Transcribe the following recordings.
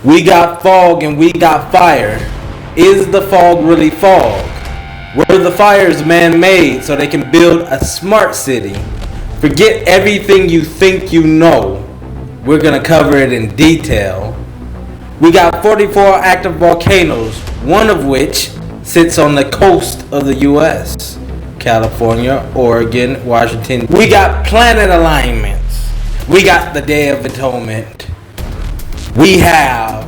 We got fog and we got fire. Is the fog really fog? Were the fires man-made so they can build a smart city? Forget everything you think you know. We're going to cover it in detail. We got 44 active volcanoes, one of which sits on the coast of the U.S. California, Oregon, Washington. We got planet alignments. We got the Day of Atonement. We have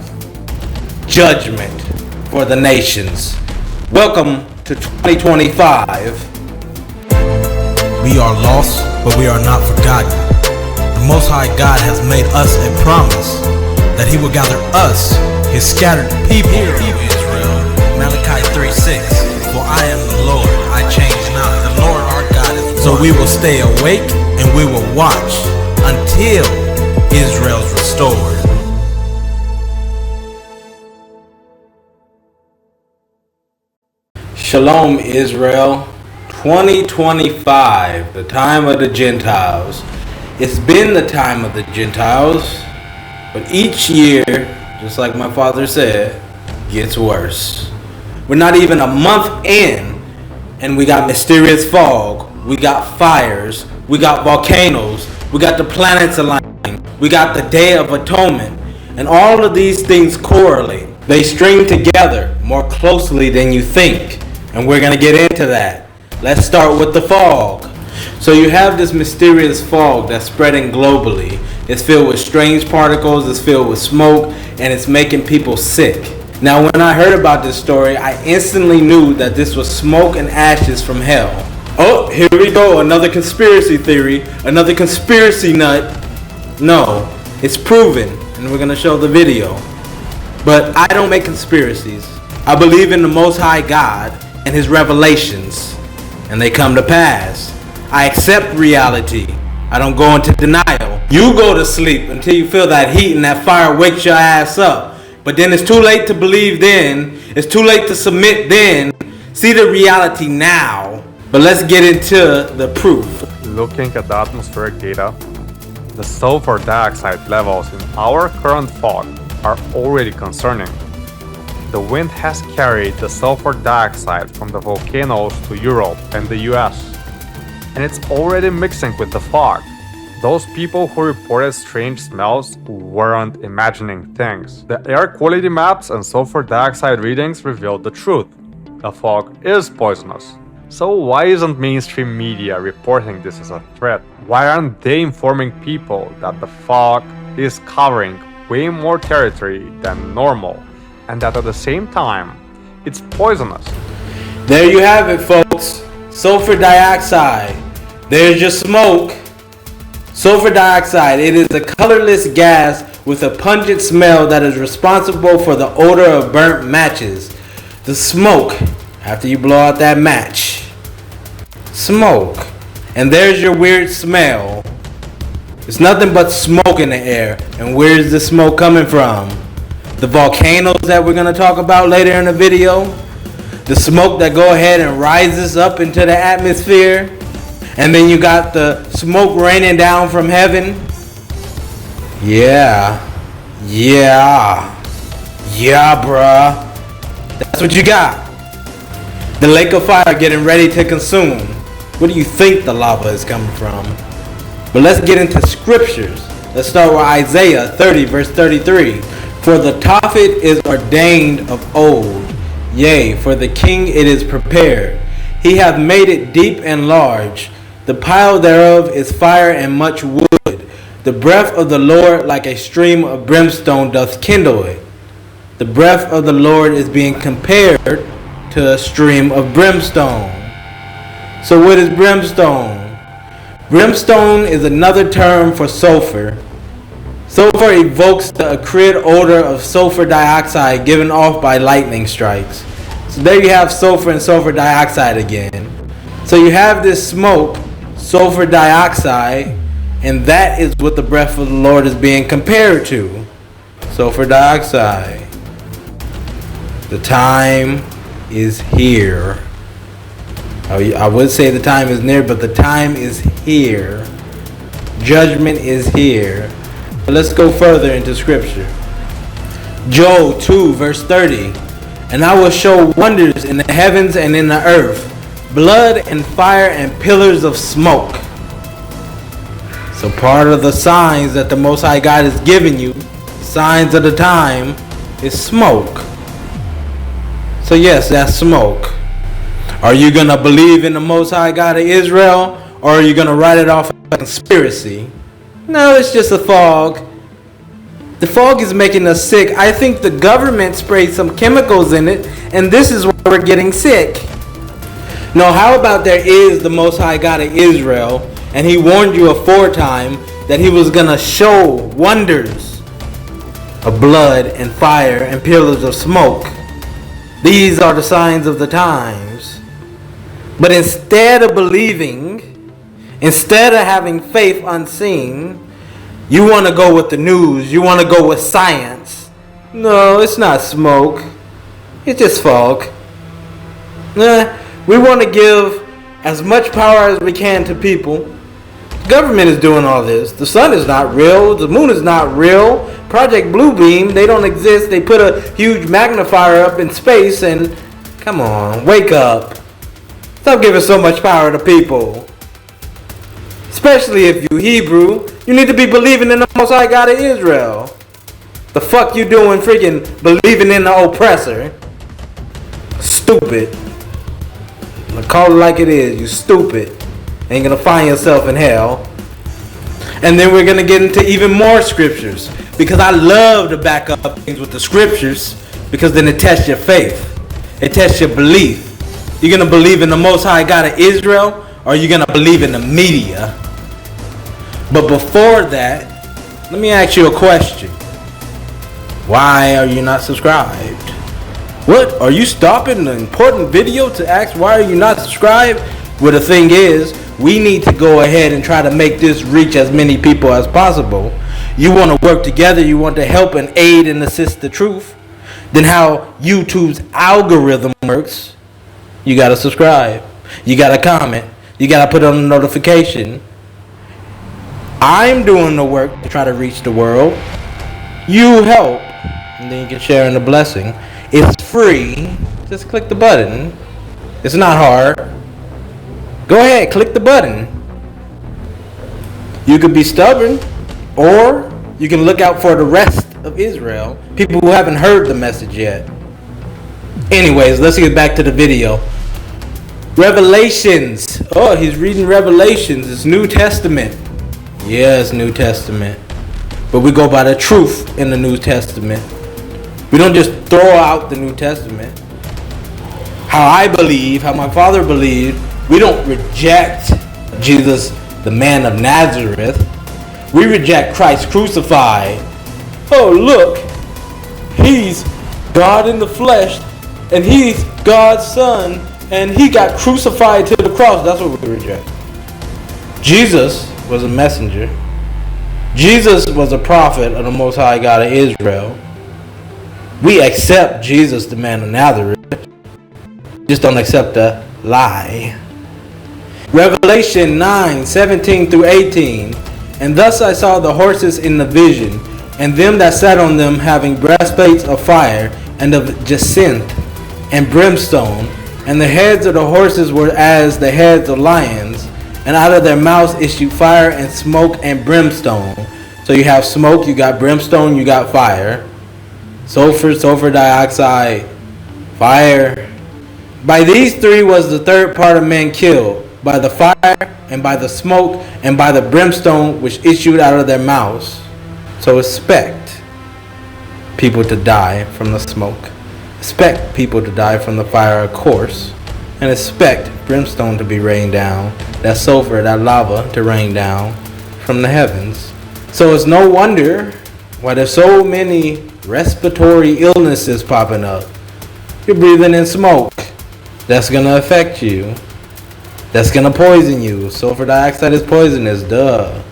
judgment for the nations. Welcome to 2025. We are lost, but we are not forgotten. The Most High God has made us a promise that He will gather us, His scattered people. Hear, Israel. Malachi 3:6. For I am the Lord, I change not. The Lord our God is one. So we will stay awake and we will watch until Israel's restored. Shalom Israel. 2025, the time of the Gentiles. It's been the time of the Gentiles, but each year, just like my father said, gets worse. We're not even a month in, and we got mysterious fog, we got fires, we got volcanoes, we got the planets aligning, we got the Day of Atonement, and all of these things correlate. They string together more closely than you think, and we're going to get into that. Let's start with the fog. So you have this mysterious fog that's spreading globally. It's filled with strange particles, it's filled with smoke, and it's making people sick. Now when I heard about this story, I instantly knew that this was smoke and ashes from hell. Oh, here we go, another conspiracy theory, another conspiracy nut. No, it's proven, and we're going to show the video. But I don't make conspiracies. I believe in the Most High God and His revelations, and they come to pass. I accept reality. I don't go into denial. You go to sleep until you feel that heat and that fire wakes your ass up. But then it's too late to believe then. It's too late to submit then. See the reality now. But let's get into the proof. Looking at the atmospheric data, the sulfur dioxide levels in our current fog are already concerning. The wind has carried the sulfur dioxide from the volcanoes to Europe and the US, and it's already mixing with the fog. Those people who reported strange smells weren't imagining things. The air quality maps and sulfur dioxide readings revealed the truth. The fog is poisonous. So why isn't mainstream media reporting this as a threat? Why aren't they informing people that the fog is covering way more territory than normal, and that at the same time, it's poisonous? There you have it, folks. Sulfur dioxide. There's your smoke. Sulfur dioxide. It is a colorless gas with a pungent smell that is responsible for the odor of burnt matches. The smoke, after you blow out that match. Smoke. And there's your weird smell. It's nothing but smoke in the air. And where's the smoke coming from? The volcanoes that we're going to talk about later in the video. The smoke that go ahead and rises up into the atmosphere. And then you got the smoke raining down from heaven. Yeah, bruh. That's what you got. The lake of fire getting ready to consume. Where do you think the lava is coming from? But let's get into scriptures. Let's start with Isaiah 30 verse 33. For the prophet is ordained of old, yea, for the king it is prepared. He hath made it deep and large. The pile thereof is fire and much wood. The breath of the Lord like a stream of brimstone doth kindle it. The breath of the Lord is being compared to a stream of brimstone. So what is brimstone? Brimstone is another term for sulfur. Sulfur evokes the acrid odor of sulfur dioxide given off by lightning strikes. So there you have sulfur and sulfur dioxide again. So you have this smoke, sulfur dioxide, and that is what the breath of the Lord is being compared to. Sulfur dioxide. The time is here. I would say the time is near, but the time is here. Judgment is here. But let's go further into scripture. Joel 2 verse 30. And I will show wonders in the heavens and in the earth, blood and fire and pillars of smoke. So part of the signs that the Most High God is giving you, signs of the time, is smoke. So yes, that's smoke. Are you going to believe in the Most High God of Israel, or are you going to write it off as a conspiracy? No, it's just a fog. The fog is making us sick. I think the government sprayed some chemicals in it, and this is why we're getting sick. No, how about there is the Most High God of Israel, and he warned you aforetime that he was going to show wonders of blood and fire and pillars of smoke. These are the signs of the times. But instead of believing, instead of having faith unseen, you want to go with the news. You want to go with science. No, it's not smoke. It's just fog. We want to give as much power as we can to people. The government is doing all this. The sun is not real. The moon is not real. Project Bluebeam, they don't exist. They put a huge magnifier up in space and come on, wake up. Stop giving so much power to people. Especially if you Hebrew, you need to be believing in the Most High God of Israel. The fuck you doing freaking believing in the oppressor? Stupid. I'm gonna call it like it is, you stupid. Ain't gonna find yourself in hell. And then we're gonna get into even more scriptures, because I love to back up things with the scriptures, because then it tests your faith. It tests your belief. You're gonna believe in the Most High God of Israel, or are you gonna believe in the media? But before that, let me ask you a question. Why are you not subscribed? What? Are you stopping the important video to ask why are you not subscribed? Well, the thing is, we need to go ahead and try to make this reach as many people as possible. You want to work together, you want to help and aid and assist the truth. Then how YouTube's algorithm works, you got to subscribe. You got to comment. You got to put on a notification. I'm doing the work to try to reach the world. You help. And then you can share in the blessing. It's free. Just click the button. It's not hard. Go ahead, click the button. You could be stubborn, or you can look out for the rest of Israel. People who haven't heard the message yet. Anyways, let's get back to the video. Revelations. Oh, he's reading Revelations. It's New Testament. Yes, New Testament. But we go by the truth in the New Testament. We don't just throw out the New Testament. How I believe, how my father believed, we don't reject Jesus, the man of Nazareth. We reject Christ crucified. Oh, look, he's God in the flesh, and he's God's son, and he got crucified to the cross. That's what we reject. Jesus was a messenger. Jesus was a prophet of the Most High God of Israel. We accept Jesus, the man of Nazareth. Just don't accept the lie. Revelation 9:17 through 18. And thus I saw the horses in the vision, and them that sat on them having breastplates of fire, and of jacinth, and brimstone. And the heads of the horses were as the heads of lions, and out of their mouths issued fire and smoke and brimstone. So you have smoke, you got brimstone, you got fire. Sulfur dioxide, fire. By these three was the third part of men killed, by the fire, and by the smoke, and by the brimstone which issued out of their mouths. So expect people to die from the smoke. Expect people to die from the fire, of course. And expect brimstone to be rained down, that sulfur, that lava to rain down from the heavens. So it's no wonder why there's so many respiratory illnesses popping up. You're breathing in smoke. That's going to affect you. That's going to poison you. Sulfur dioxide is poisonous, duh.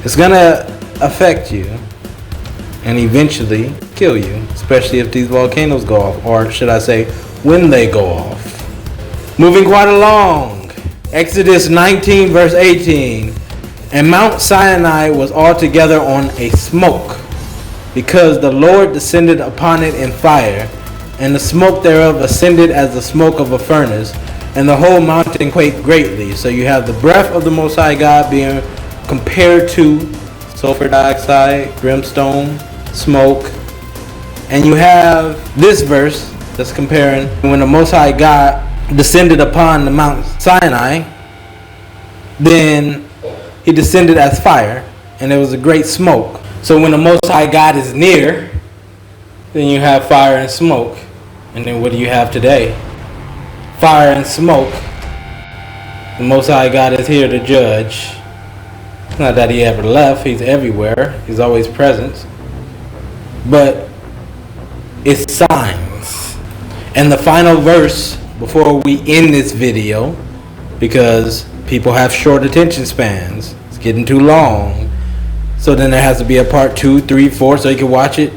It's going to affect you and eventually kill you, especially if these volcanoes go off, or should I say, when they go off. Moving quite along. Exodus 19 verse 18. And Mount Sinai was altogether on a smoke. because the Lord descended upon it in fire, and the smoke thereof ascended as the smoke of a furnace, and the whole mountain quaked greatly. So you have the breath of the Most High God being compared to sulfur dioxide, brimstone, smoke. And you have this verse that's comparing when the Most High God descended upon the Mount Sinai, then he descended as fire, and there was a great smoke. So when the Most High God is near, then you have fire and smoke. And then what do you have today? Fire and smoke. The Most High God is here to judge. It's not that he ever left. He's everywhere. He's always present. But it's signs. And the final verse before we end this video, because people have short attention spans. It's getting too long. So then there has to be a part 2, 3, 4, so you can watch it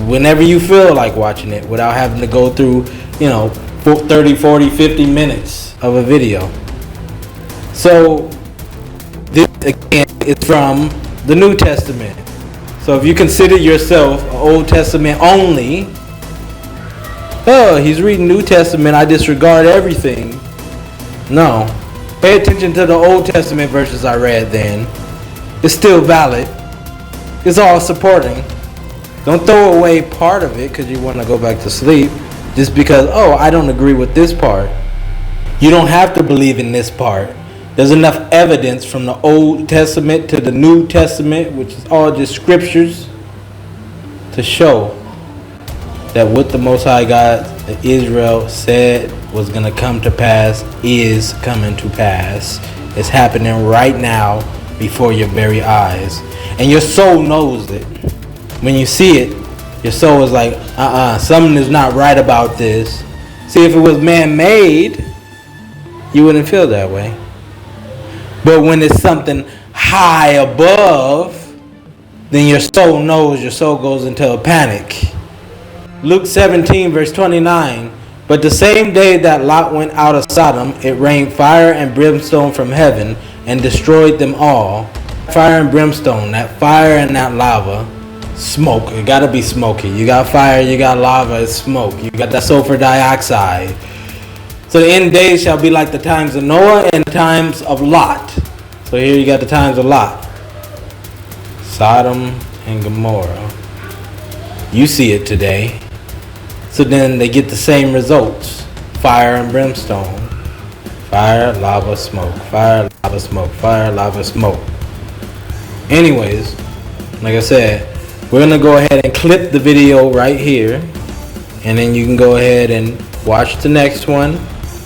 whenever you feel like watching it without having to go through, 30, 40, 50 minutes of a video. So this again is from the New Testament. So if you consider yourself Old Testament only, he's reading New Testament, I disregard everything. No. Pay attention to the Old Testament verses I read then. It's still valid. It's all supporting. Don't throw away part of it because you want to go back to sleep just because, I don't agree with this part. You don't have to believe in this part. There's enough evidence from the Old Testament to the New Testament, which is all just scriptures, to show that what the Most High God of Israel said was going to come to pass is coming to pass. It's happening right now before your very eyes. And your soul knows it. When you see it, your soul is like, something is not right about this. See, if it was man-made, you wouldn't feel that way. But when it's something high above, then your soul knows, your soul goes into a panic. Luke 17 verse 29, but the same day that Lot went out of Sodom, it rained fire and brimstone from heaven and destroyed them all. Fire and brimstone, that fire and that lava, smoke, it gotta be smoky. You got fire, you got lava, it's smoke. You got that sulfur dioxide. So the end days shall be like the times of Noah and the times of Lot. So here you got the times of Lot. Sodom and Gomorrah. You see it today. So then they get the same results. Fire and brimstone. Fire, lava, smoke. Fire, lava, smoke. Fire, lava, smoke. Anyways, like I said, we're going to go ahead and clip the video right here. And then you can go ahead and watch the next one.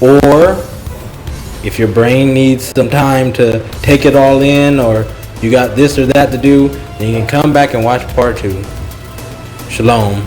Or if your brain needs some time to take it all in, or you got this or that to do, then you can come back and watch part 2. Shalom.